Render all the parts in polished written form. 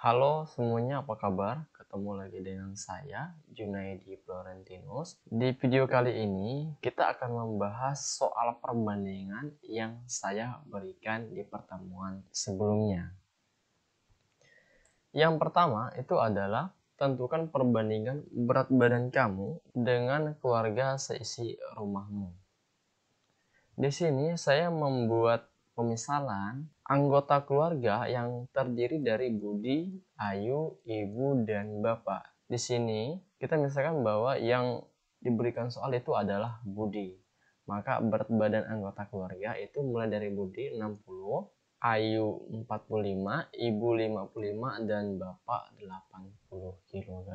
Halo semuanya, apa kabar? Ketemu lagi dengan saya, Junaidi Florentinus. Di video kali ini, kita akan membahas soal perbandingan yang saya berikan di pertemuan sebelumnya. Yang pertama itu adalah tentukan perbandingan berat badan kamu dengan keluarga seisi rumahmu. Di sini saya membuat pemisalan anggota keluarga yang terdiri dari Budi, Ayu, Ibu, dan Bapak. Di sini kita misalkan bahwa yang diberikan soal itu adalah Budi. Maka berat badan anggota keluarga itu mulai dari Budi 60, Ayu 45, Ibu 55, dan Bapak 80 kg.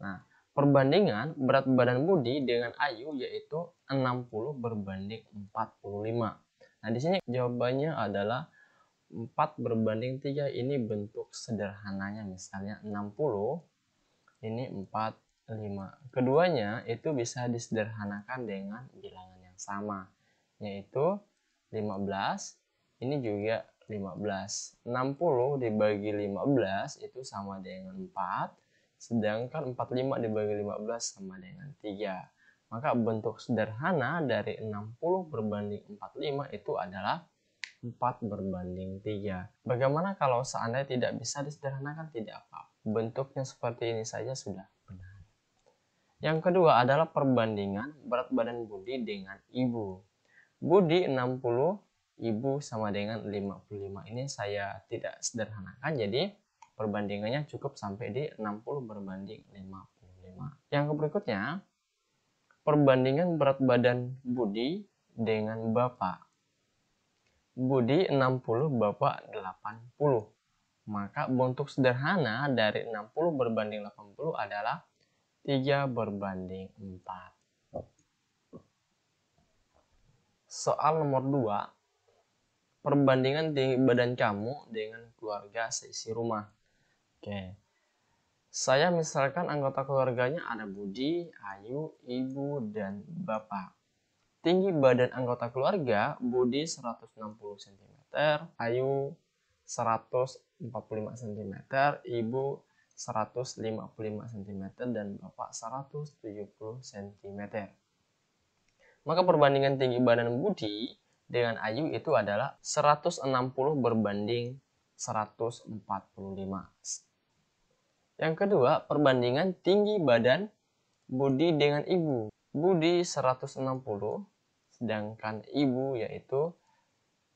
Nah, perbandingan berat badan Budi dengan Ayu yaitu 60 berbanding 45. Nah, di sini jawabannya adalah 4 berbanding 3. Ini bentuk sederhananya, misalnya 60 ini 45. Keduanya itu bisa disederhanakan dengan bilangan yang sama, yaitu 15. Ini juga 15. 60 dibagi 15 itu sama dengan 4. Sedangkan 45 dibagi 15 sama dengan 3. Maka bentuk sederhana dari 60 berbanding 45 itu adalah 4 berbanding 3. Bagaimana kalau seandainya tidak bisa disederhanakan? Tidak apa-apa. Bentuknya seperti ini saja sudah benar. Yang kedua adalah perbandingan berat badan Budi dengan Ibu. Budi 60, Ibu sama dengan 55. Ini saya tidak sederhanakan, jadi perbandingannya cukup sampai di 60 berbanding 55. Yang berikutnya, perbandingan berat badan Budi dengan Bapak. Budi 60, Bapak 80. Maka bentuk sederhana dari 60 berbanding 80 adalah 3 berbanding 4. Soal nomor 2, perbandingan tinggi badan kamu dengan keluarga seisi rumah. Oke. Saya misalkan anggota keluarganya ada Budi, Ayu, Ibu, dan Bapak. Tinggi badan anggota keluarga, Budi 160 cm, Ayu 145 cm, Ibu 155 cm, dan Bapak 170 cm. Maka perbandingan tinggi badan Budi dengan Ayu itu adalah 160 berbanding 145. Yang kedua, perbandingan tinggi badan Budi dengan Ibu. Budi 160, sedangkan Ibu yaitu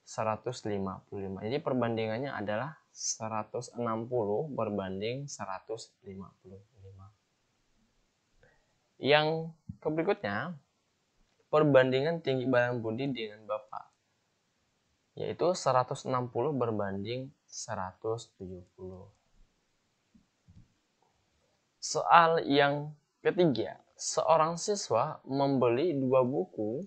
155. Jadi perbandingannya adalah 160 berbanding 155. Yang berikutnya, perbandingan tinggi badan Budi dengan Bapak, yaitu 160 berbanding 170. Soal yang ketiga, seorang siswa membeli 2 buku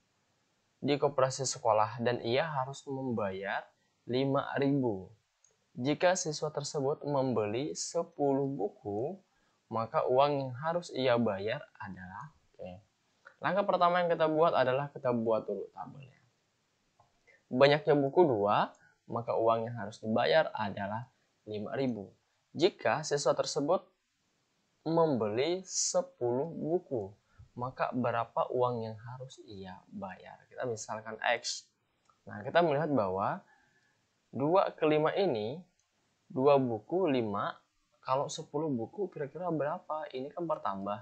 di koperasi sekolah dan ia harus membayar 5.000. Jika siswa tersebut membeli 10 buku, maka uang yang harus ia bayar adalah Langkah pertama yang kita buat adalah kita buat dulu tabelnya. Banyaknya buku 2, maka uang yang harus dibayar adalah 5.000. Jika siswa tersebut membeli 10 buku, maka berapa uang yang harus ia bayar? Kita misalkan X. Nah, kita melihat bahwa 2 ke 5 ini, 2 buku 5, kalau 10 buku kira-kira berapa? Ini kan bertambah.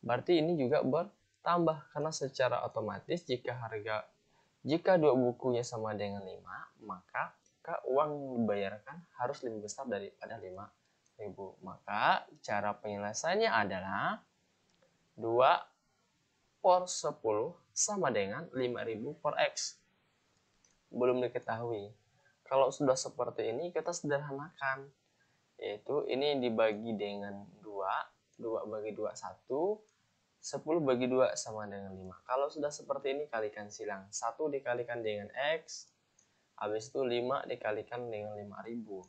Berarti ini juga bertambah, karena secara otomatis jika 2 bukunya sama dengan 5, maka uang yang dibayarkan harus lebih besar daripada 5.000. Maka cara penyelesaiannya adalah 2 per 10 sama dengan 5.000 per X. Belum diketahui. Kalau sudah seperti ini kita sederhanakan, yaitu ini dibagi dengan 2, 2 bagi 2 1, 10 bagi 2 sama dengan 5. Kalau sudah seperti ini kalikan silang, 1 dikalikan dengan X, habis itu 5 dikalikan dengan 5.000.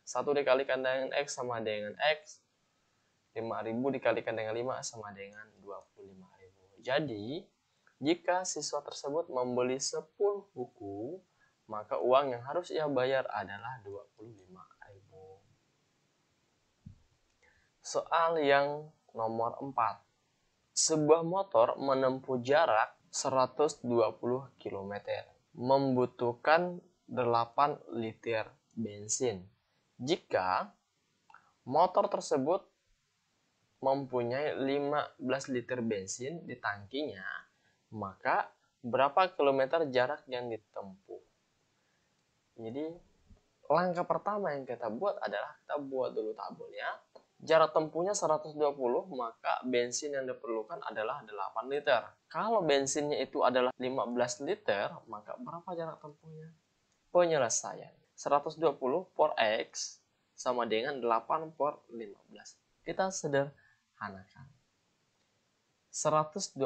1 dikalikan dengan X sama dengan X, 5.000 dikalikan dengan 5 sama dengan 25.000. Jadi, jika siswa tersebut membeli 10 buku, maka uang yang harus ia bayar adalah 25.000. Soal yang nomor 4. Sebuah motor menempuh jarak 120 km, membutuhkan 8 liter bensin. Jika motor tersebut mempunyai 15 liter bensin di tangkinya, maka berapa kilometer jarak yang ditempuh? Jadi langkah pertama yang kita buat adalah kita buat dulu tabelnya. Jarak tempuhnya 120, maka bensin yang diperlukan adalah 8 liter. Kalau bensinnya itu adalah 15 liter, maka berapa jarak tempuhnya? Penyelesaian. 120 per X sama dengan 8 per 15. Kita sederhanakan. 120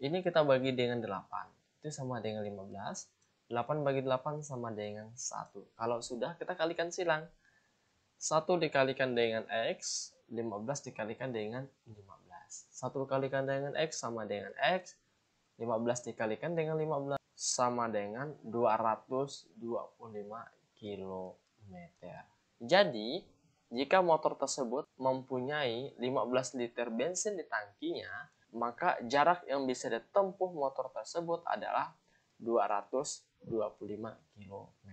ini kita bagi dengan 8. Itu sama dengan 15. 8 bagi 8 sama dengan 1. Kalau sudah, kita kalikan silang. 1 dikalikan dengan X, 15 dikalikan dengan 15. 1 dikalikan dengan X sama dengan X, 15 dikalikan dengan 15 sama dengan 225 km. Jadi, jika motor tersebut mempunyai 15 liter bensin di tangkinya, maka jarak yang bisa ditempuh motor tersebut adalah 225 km.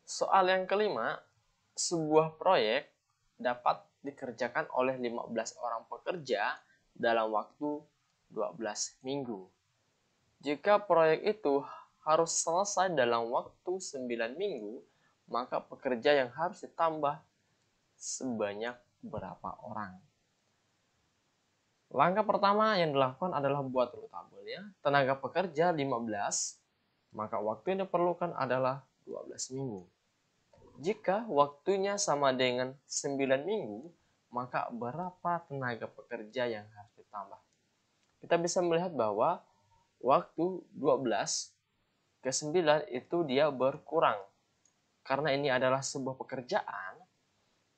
Soal yang kelima, sebuah proyek dapat dikerjakan oleh 15 orang pekerja dalam waktu 12 minggu. Jika proyek itu harus selesai dalam waktu 9 minggu, maka pekerja yang harus ditambah sebanyak berapa orang? Langkah pertama yang dilakukan adalah buat dulu tabelnya. Tenaga pekerja 15, maka waktu yang diperlukan adalah 12 minggu. Jika waktunya sama dengan 9 minggu, maka berapa tenaga pekerja yang harus ditambah? Kita bisa melihat bahwa waktu 12 ke 9 itu dia berkurang. Karena ini adalah sebuah pekerjaan,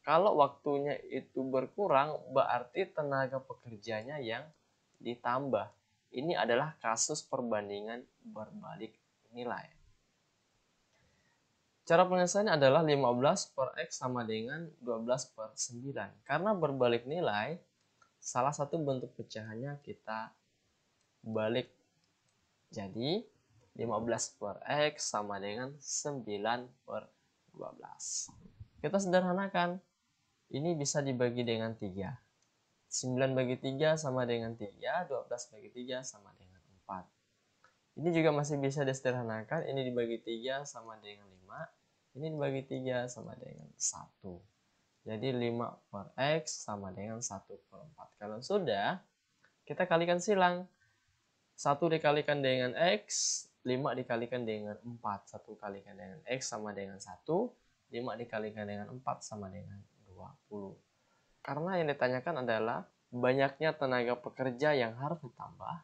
kalau waktunya itu berkurang, berarti tenaga pekerjanya yang ditambah. Ini adalah kasus perbandingan berbalik nilai. Cara penyelesaiannya adalah 15 per X sama dengan 12 per 9. Karena berbalik nilai, salah satu bentuk pecahannya kita balik. Jadi, 15 per X sama dengan 9 per 12. Kita sederhanakan. Ini bisa dibagi dengan 3. 9 bagi 3 sama dengan 3, 12 bagi 3 sama dengan 4. Ini juga masih bisa disederhanakan. Ini dibagi 3 sama dengan 5. Ini dibagi 3 sama dengan 1. Jadi 5 per X sama dengan 1 per 4. Kalau sudah, kita kalikan silang. 1 dikalikan dengan X, 5 dikalikan dengan 4. 1 kalikan dengan X sama dengan 1. 5 dikalikan dengan 4 sama dengan 20. Karena yang ditanyakan adalah banyaknya tenaga pekerja yang harus ditambah.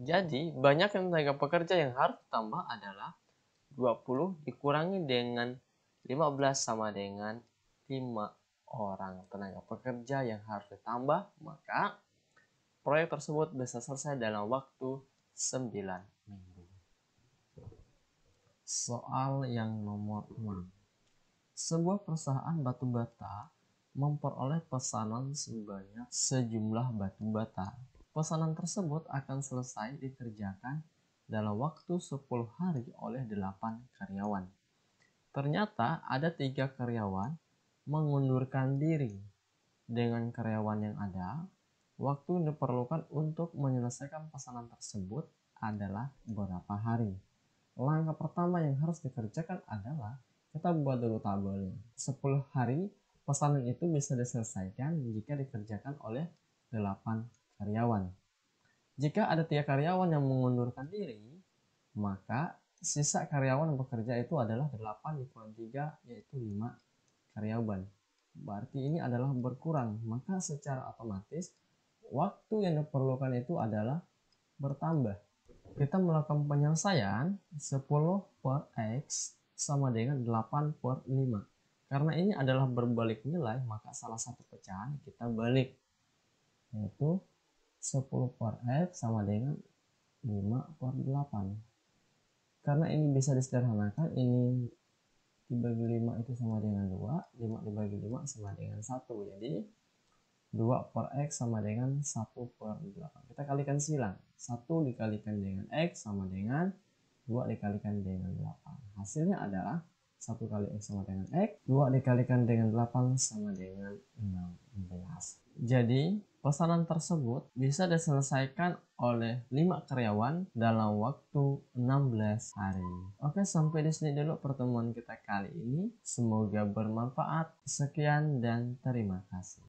Jadi, banyaknya tenaga pekerja yang harus ditambah adalah 20 dikurangi dengan 15 sama dengan 5 orang tenaga pekerja yang harus ditambah, maka proyek tersebut bisa selesai dalam waktu 9 minggu. Soal yang nomor 6. Sebuah perusahaan batu bata memperoleh pesanan sebanyak sejumlah batu bata. Pesanan tersebut akan selesai dikerjakan dalam waktu 10 hari oleh 8 karyawan. Ternyata ada 3 karyawan mengundurkan diri. Dengan karyawan yang ada, waktu yang diperlukan untuk menyelesaikan pesanan tersebut adalah berapa hari? Langkah pertama yang harus dikerjakan adalah kita buat dulu tabelnya. 10 hari pesanan itu bisa diselesaikan jika dikerjakan oleh 8 karyawan. Jika ada 3 karyawan yang mengundurkan diri, maka sisa karyawan yang bekerja itu adalah 8 dikurang 3, yaitu 5 karyawan. Berarti ini adalah berkurang, maka secara otomatis waktu yang diperlukan itu adalah bertambah. Kita melakukan penyelesaian 10 per X sama dengan 8 per 5. Karena ini adalah berbalik nilai, maka salah satu pecahan kita balik, yaitu 10 per X sama dengan 5 per 8. Karena ini bisa disederhanakan, ini dibagi 5 itu sama dengan 2, 5 dibagi 5 sama dengan 1. Jadi 2 per X sama dengan 1 per 8. Kita kalikan silang. 1 dikalikan dengan X sama dengan 2 dikalikan dengan 8. Hasilnya adalah 1 kali X sama dengan X, 2 dikalikan dengan 8 sama dengan 16. Jadi, pesanan tersebut bisa diselesaikan oleh 5 karyawan dalam waktu 16 hari. Oke, sampai di sini dulu pertemuan kita kali ini. Semoga bermanfaat. Sekian dan terima kasih.